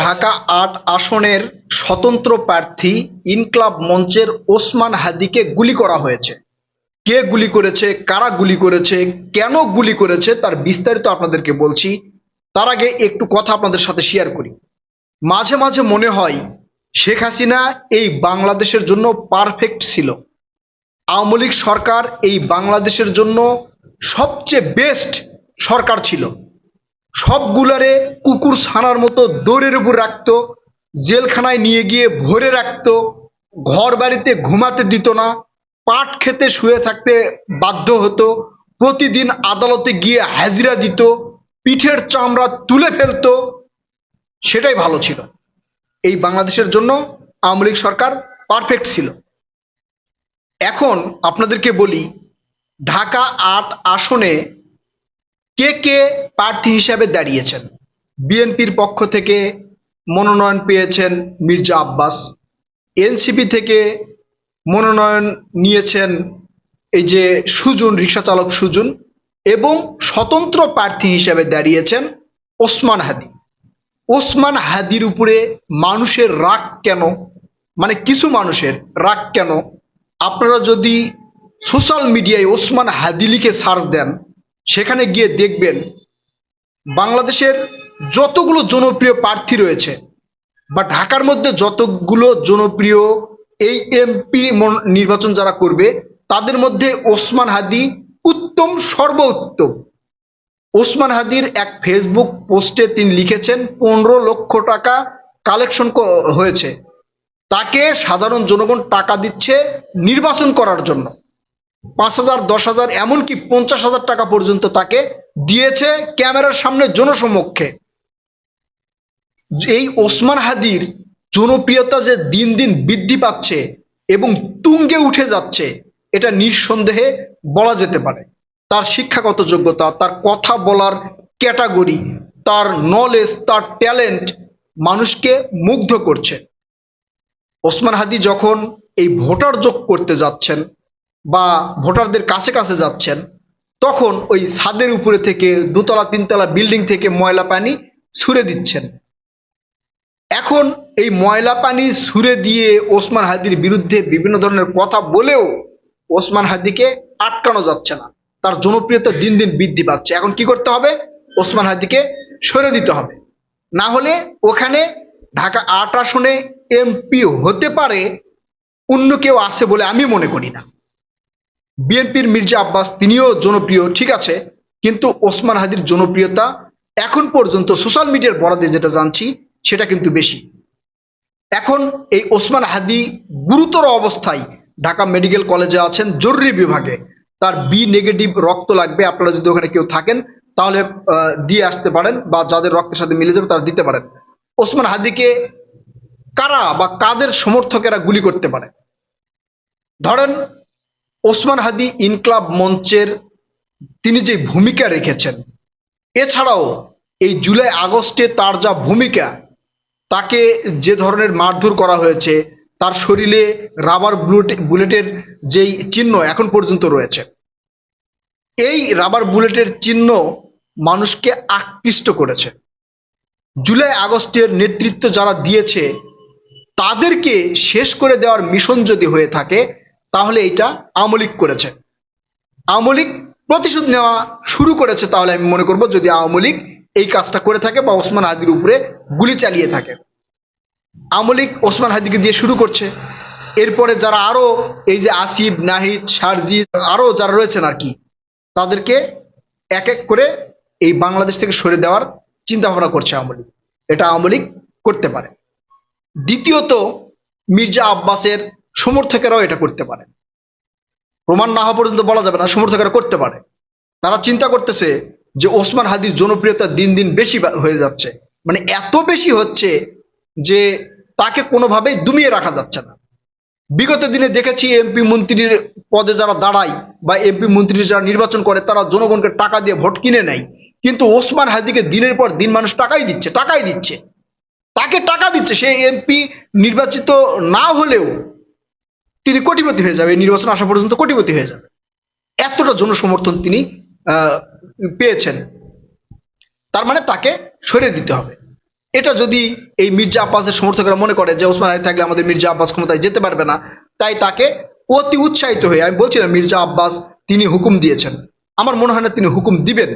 ঢাকা ৮ আসনের স্বতন্ত্র প্রার্থী ইনকলাব মঞ্চের ওসমান হাদীকে গুলি করা হয়েছে। কে গুলি করেছে, কারা গুলি করেছে, কেন গুলি করেছে তার বিস্তারিত আপনাদেরকে বলছি। তার আগে একটু কথা আপনাদের সাথে শেয়ার করি। মাঝে মাঝে মনে হয় শেখ হাসিনা এই বাংলাদেশের জন্য পারফেক্ট ছিল। আওয়ামী লীগ সরকার এই বাংলাদেশের জন্য সবচেয়ে বেস্ট সরকার ছিল। সবগুলারে কুকুর ছানার মতো দৌড়ের উপর রাখতো, জেলখানায় নিয়ে গিয়ে ভরে রাখতো, ঘর বাড়িতে ঘুমাতে দিত না, পাট খেতে শুয়ে থাকতে বাধ্য হতো, প্রতিদিন আদালতে গিয়ে হাজিরা দিত, পিঠের চামড়া তুলে ফেলতো। সেটাই ভালো ছিল। এই বাংলাদেশের জন্য আওয়ামী লীগ সরকার পারফেক্ট ছিল। এখন আপনাদেরকে বলি, ঢাকা ৮ আসনে কে কে প্রার্থী হিসাবে দাঁড়িয়েছেন। বিএনপির পক্ষ থেকে মনোনয়ন পেয়েছেন মির্জা আব্বাস, এনসিপি থেকে মনোনয়ন নিয়েছেন এই যে সুজন, রিক্সা চালক সুজন, এবং স্বতন্ত্র প্রার্থী হিসাবে দাঁড়িয়েছেন ওসমান হাদী। ওসমান হাদীর উপরে মানুষের রাগ কেন, মানে কিছু মানুষের রাগ কেন, আপনারা যদি সোশ্যাল মিডিয়ায় ওসমান হাদী লিখে সার্চ দেন, সেখানে গিয়ে দেখবেন বাংলাদেশের যতগুলো জনপ্রিয় প্রার্থী রয়েছে বা ঢাকার মধ্যে যতগুলো জনপ্রিয় এই এমপি নির্বাচন যারা করবে, তাদের মধ্যে ওসমান হাদী উত্তম, সর্বোত্তম। ওসমান হাদীর এক ফেসবুক পোস্টে তিনি লিখেছেন 15 লক্ষ টাকা কালেকশন হয়েছে, তাকে সাধারণ জনগণ টাকা দিচ্ছে নির্বাচন করার জন্য। 5,000, 10,000, এমনকি 50,000 টাকা পর্যন্ত তাকে দিয়েছে ক্যামেরার সামনে জনসমক্ষে। এই ওসমান হাদীর জনপ্রিয়তা যে দিন দিন বৃদ্ধি পাচ্ছে এবং তুঙ্গে উঠে যাচ্ছে, এটা নিঃসন্দেহে বলা যেতে পারে। তার শিক্ষাগত যোগ্যতা, তার কথা বলার ক্যাটাগরি, তার নলেজ, তার ট্যালেন্ট মানুষকে মুগ্ধ করছে। ওসমান হাদী যখন এই ভোটার যোগ করতে যাচ্ছেন বা ভোটারদের কাছে কাছে যাচ্ছেন, তখন ওই ছাদের উপরে থেকে 2তলা 3তলা বিল্ডিং থেকে ময়লা পানি ছুঁড়ে দিচ্ছেন। এখন এই ময়লা পানি ছুঁড়ে দিয়ে ওসমান হাদীর বিরুদ্ধে বিভিন্ন ধরনের কথা বলেও ওসমান হাদীকে আটকানো যাচ্ছে না। তার জনপ্রিয়তা দিন দিন বৃদ্ধি পাচ্ছে। এখন কি করতে হবে? ওসমান হাদীকে সরে দিতে হবে, না হলে ওখানে ঢাকা ৮ আসনে এমপি হতে পারে অন্য কেউ আছে বলে আমি মনে করি না। বিএনপির মির্জা আব্বাস তিনিও জনপ্রিয়, ঠিক আছে, কিন্তু ওসমান হাদীর জনপ্রিয়তা এখন পর্যন্ত সোশ্যাল মিডিয়ার বরাতে যেটা জানছি সেটা কিন্তু বেশি। এখন এই ওসমান হাদী গুরুতর অবস্থায় ঢাকা মেডিকেল কলেজে আছেন, জরুরি বিভাগে। তার বি নেগেটিভ রক্ত লাগবে। আপনারা যদি ওখানে কেউ থাকেন তাহলে দিয়ে আসতে পারেন, বা যাদের রক্তের সাথে মিলে যাবে তারা দিতে পারেন। ওসমান হাদীকে কারা বা কাদের সমর্থকেরা গুলি করতে পারে? ধরেন, ওসমান হাদী ইনকলাব মঞ্চের তিনি যে ভূমিকা রেখেছেন, এছাড়াও এই জুলাই আগস্টে তার যা ভূমিকা, তাকে যে ধরনের মারধর করা হয়েছে, তার শরীরে রাবার বুলেটের যেই চিহ্ন এখন পর্যন্ত রয়েছে, এই রাবার বুলেটের চিহ্ন মানুষকে আকৃষ্ট করেছে। জুলাই আগস্টের নেতৃত্ব যারা দিয়েছে তাদেরকে শেষ করে দেওয়ার মিশন যদি হয়ে থাকে, তাহলে এটা আওয়ামী লীগ করেছে। আওয়ামী লীগ প্রতিশোধ নেওয়া শুরু করেছে, তাহলে আমি মনে করব যদি আওয়ামী লীগ এই কাজটা করে থাকে বা ওসমান হাদীর উপরে গুলি চালিয়ে থাকে। আওয়ামী লীগ ওসমান হাদীকে দিয়ে শুরু করছে। এরপরে যারা আরো এই যে আসিফ, নাহিদ, সারজিৎ, আরো যারা রয়েছেন আর কি, তাদেরকে এক এক করে এই বাংলাদেশ থেকে সরে দেওয়ার চিন্তা ভাবনা করছে আওয়ামী লীগ। এটা আওয়ামী লীগ করতে পারে। দ্বিতীয়ত, মির্জা আব্বাসের সমর্থকেরাও এটা করতে পারে। প্রমাণ না হওয়া পর্যন্ত বলা যাবে না, সমর্থকেরা করতে পারে। তারা চিন্তা করতেছে যে ওসমান হাদীর জনপ্রিয়তা দিন দিন বেশি হয়ে যাচ্ছে, মানে এত বেশি হচ্ছে যে তাকে কোনোভাবেই দমিয়ে রাখা যাচ্ছে না। বিগত দিনে দেখেছি এমপি মন্ত্রীর পদে যারা দাঁড়ায় বা এমপি মন্ত্রী যারা নির্বাচন করে, তারা জনগণকে টাকা দিয়ে ভোট কিনে নেয়, কিন্তু ওসমান হাদীকে দিনের পর দিন মানুষ টাকাই দিচ্ছে, তাকে টাকা দিচ্ছে। সে এমপি নির্বাচিত না হলেও তিনি কোটিপতি হয়ে যাবে, নির্বাচন আসা পর্যন্ত কোটিপতি হয়ে যাবে, এতটা জনসমর্থন তিনি পেয়েছেন। তার মানে তাকে সরিয়ে দিতে হবে। এটা যদি এই মির্জা আব্বাসের সমর্থকরা মনে করে যে ওসমান হাদি থাকলে আমাদের মির্জা আব্বাস ক্ষমতায় যেতে পারবে না, তাই তাকে অতি উৎসাহিত হয়ে, আমি বলছি না মির্জা আব্বাস তিনি হুকুম দিয়েছেন, আমার মনে হয় না তিনি হুকুম দিবেন,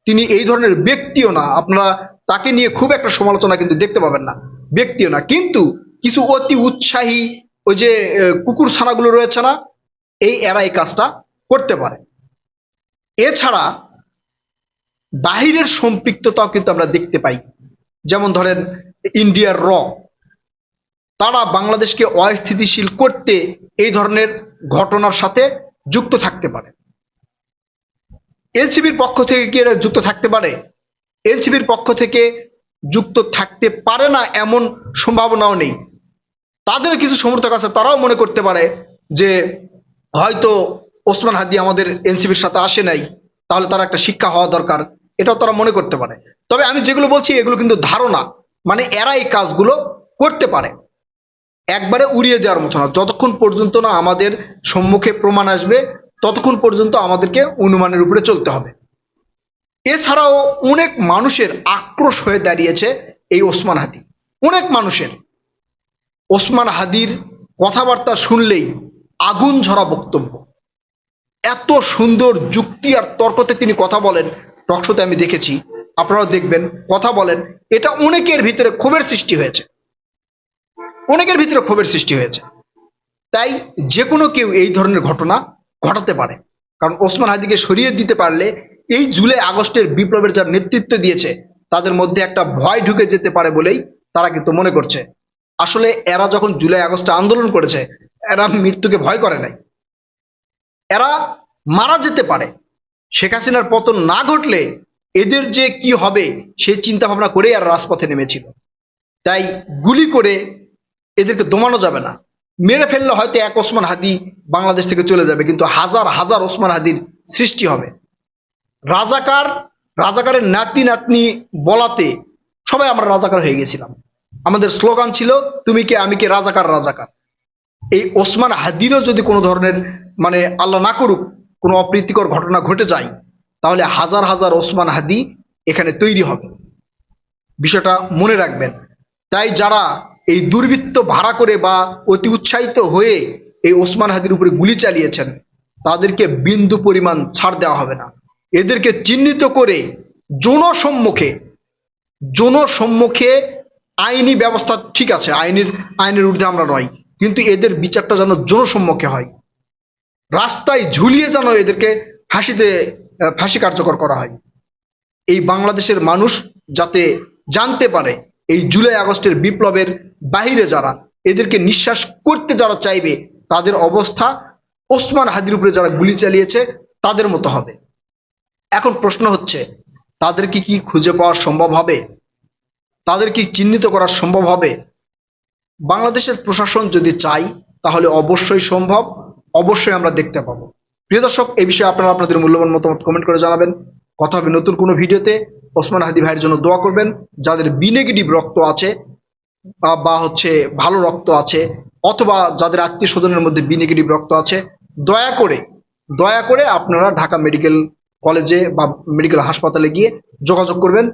তিনি এই ধরনের ব্যক্তিও না, আপনারা তাকে নিয়ে খুব একটা সমালোচনা কিন্তু দেখতে পাবেন না, ব্যক্তিও না, কিন্তু কিছু অতি উৎসাহী ওই যে কুকুর ছানাগুলো রয়েছে না, এরা এই কাজটা করতে পারে। এছাড়া বাহিরের সম্পৃক্ততাও কিন্তু আমরা দেখতে পাই, যেমন ধরেন ইন্ডিয়ার তারা বাংলাদেশকে অস্থিতিশীল করতে এই ধরনের ঘটনার সাথে যুক্ত থাকতে পারে। এনসিবির পক্ষ থেকে কি এরা যুক্ত থাকতে পারে? এনসিবির পক্ষ থেকে যুক্ত থাকতে পারে না এমন সম্ভাবনাও নেই। তাদের কিছু সমর্থক আছে, তারাও মনে করতে পারে যে হয়তো ওসমান হাদি আমাদের এনসিবির সাথে আসে নাই, তাহলে তার একটা শিক্ষা হওয়া দরকার, এটাও তারা মনে করতে পারে। তবে আমি যেগুলো বলছি এগুলো কিন্তু ধারণা, মানে এরা এই কাজগুলো করতে পারে, একবারে উড়িয়ে দেওয়ার মতো না। যতক্ষণ পর্যন্ত না আমাদের সম্মুখে প্রমাণ আসবে ততক্ষণ পর্যন্ত আমাদেরকে অনুমানের উপরে চলতে হবে। এছাড়াও অনেক মানুষের আক্রোশ হয়ে দাঁড়িয়েছে এই ওসমান হাদি, অনেক মানুষের ওসমান হাদির কথাবার্তা শুনলেই আগুন ঝরা বক্তব্য, এত সুন্দর যুক্তি আর তর্কতে তিনি কথা বলেন, টকশোতে আমি দেখেছি, আপনারাও দেখবেন, কথা বলেন, এটা অনেকের ভিতরে ক্ষোভের সৃষ্টি হয়েছে, অনেকের ভিতরে ক্ষোভের সৃষ্টি হয়েছে। তাই যে কোনো কেউ এই ধরনের ঘটনা ঘটাতে পারে, কারণ ওসমান হাদিকে সরিয়ে দিতে পারলে এই জুলাই আগস্টের বিপ্লবের যার নেতৃত্ব দিয়েছে তাদের মধ্যে একটা ভয় ঢুকে যেতে পারে বলেই তারা কিন্তু মনে করছে। আসলে এরা যখন জুলাই আগস্টে আন্দোলন করেছে এরা মৃত্যুকে ভয় করে নাই, এরা মারা যেতে পারে, শেখ হাসিনার পতন না ঘটলে এদের যে কি হবে সেই চিন্তা ভাবনা করে আর রাজপথে নেমেছিল। তাই গুলি করে এদেরকে দমানো যাবে না, মেরে ফেললে হয়তো এক ওসমান হাদি বাংলাদেশ থেকে চলে যাবে, কিন্তু হাজার হাজার ওসমান হাদির সৃষ্টি হবে। রাজাকারের নাতি নাতনি বলাতে সবাই আমরা রাজাকার হয়ে গেছিলাম, আমাদের স্লোগান ছিল তুমি কে আমি কে রাজাকার রাজাকার। এই ওসমান হাদিরও যদি কোনো ধরনের মানে আল্লাহ না করুক কোনো অপ্রীতিকর ঘটনা ঘটে যায় তাহলে হাজার হাজার ওসমান হাদি এখানে তৈরি হবে, বিষয়টা মনে রাখবেন। তাই যারা এই দুর্বৃত্ত ভাড়া করে বা অতি উৎসাহিত হয়ে এই ওসমান হাদির উপরে গুলি চালিয়েছেন তাদেরকে বিন্দু পরিমাণ ছাড় দেওয়া হবে না, এদেরকে চিহ্নিত করে জনসম্মুখে আইনি ব্যবস্থা, ঠিক আছে আইনের ঊর্ধ্বে আমরা নয়, কিন্তু এদের বিচারটা যেন জনসম্মুখে হয়, রাস্তায় ঝুলিয়ে যেন এদেরকে ফাঁসি কার্যকর করা হয়। এই বাংলাদেশের মানুষ যাতে জানতে পারে এই জুলাই আগস্টের বিপ্লবের বাহিরে যারা এদেরকে নিঃশ্বাস করতে যারা চাইবে তাদের অবস্থা ওসমান হাদির উপরে যারা গুলি চালিয়েছে তাদের মতো হবে। এখন প্রশ্ন হচ্ছে তাদেরকে কি খুঁজে পাওয়া সম্ভব হবে? তাদের কি চিহ্নিত করা সম্ভব হবে? বাংলাদেশের প্রশাসন যদি চাই তাহলে অবশ্যই সম্ভব, অবশ্যই আমরা দেখতে পাবো। প্রিয় দর্শক, এই বিষয়ে আপনারা আপনাদের মূল্যবান মতামত কমেন্ট করে জানাবেন। কথা হবে নতুন কোনো ভিডিওতে। ওসমান হাদি ভাইয়ের জন্য দোয়া করবেন, যাদের বি নেগেটিভ রক্ত আছে বা হচ্ছে ভালো রক্ত আছে, অথবা যাদের আত্মীয় স্বজনের মধ্যে বি নেগেটিভ রক্ত আছে, দয়া করে আপনারা ঢাকা মেডিকেল কলেজে বা মেডিকেল হাসপাতালে গিয়ে যোগাযোগ করবেন,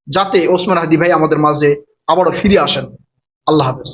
যাতে ওসমান হাদি ভাই আমাদের মাঝে আবারও ফিরে আসেন। আল্লাহ হাফেজ।